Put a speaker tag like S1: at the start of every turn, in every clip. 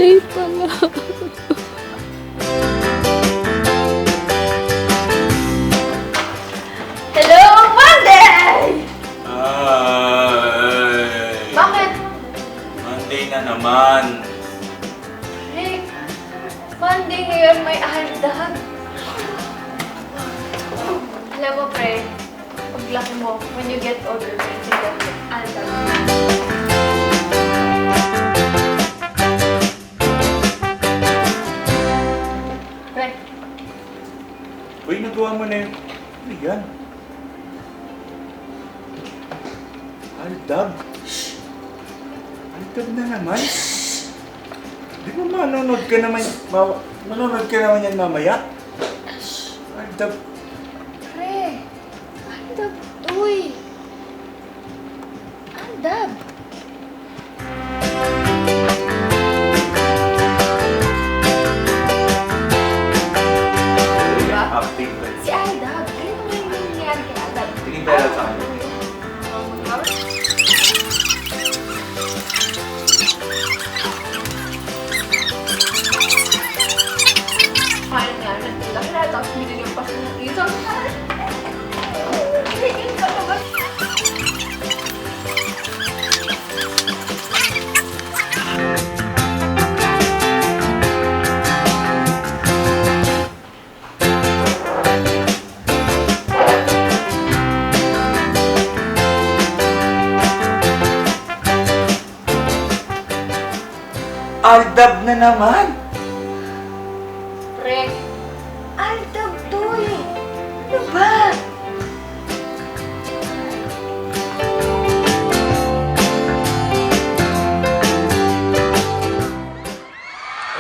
S1: Monday pala.
S2: Hello, Monday!
S3: Ay,
S2: Bakit?
S3: Monday na naman.
S2: Rick, Monday ngayon may aldag. Alam mo, pre, paglaki mo, when you get older, you get aldag. Pre,
S3: Uy, nagawa mo na yun. Ano yan? Aldab. Aldab na naman. Di ba manonood ka naman, manonood ka naman yan mamaya? Aldab.
S2: pre, aldag, uy. Aldag. Diba?
S3: Acting ba?
S2: Si Aldag, ano naman yung nangyayari kay Aldag?
S3: Tingin tayo sa akin.
S2: Kaya nga, nagtulak na, tapos binigyan pa siya ng isang Bigyan ka naman.
S3: Aldab na naman!
S2: Pre, Aldag to eh. Ano ba?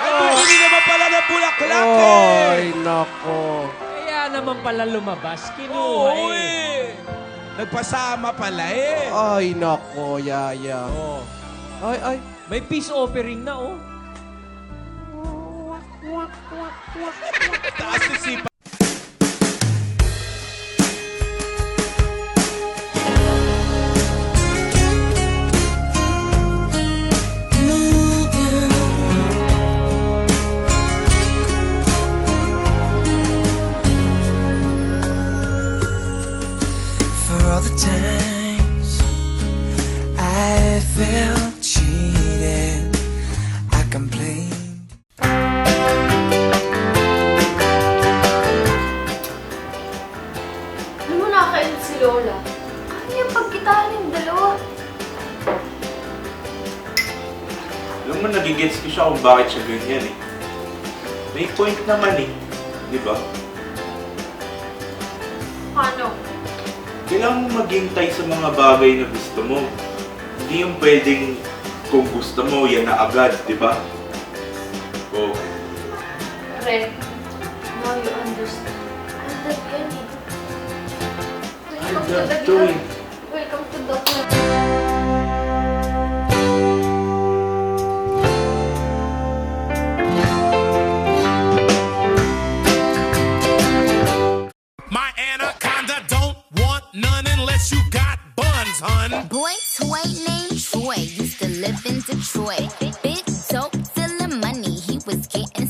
S4: Hindi naman pala na bulaklak
S5: Ay,
S4: eh!
S5: nako.
S6: Kaya naman pala lumabas, kinuha
S4: Oo
S6: eh.
S4: eh! Nagpasama pala eh!
S5: Ay, nako, Yaya.
S6: Oh.
S5: Ay.
S6: May peace offering na oh.
S4: Taas yung sipa.
S7: For all the times I felt cheated, I complained.
S2: Alam mo nakakain si Lola. Ano yung pagkitaan ng dalawa?
S3: Alam mo, nagigets ko siya kung bakit siya ganyan eh. May point naman eh. Di ba?
S2: Ano?
S3: Kailangan mo maghintay sa mga bagay na gusto mo. Hindi yung pwedeng kung gusto mo, yan na agad, di ba? O,
S2: Pre, now you understand. Aldag yan eh. Welcome to
S3: Aldag
S2: the
S3: to
S2: club.
S3: eh.
S2: Welcome to the club.
S4: My anaconda don't want none unless you got buns, hun.
S8: Boy toy named Troy used to live in Detroit. Big dope, selling money, he was getting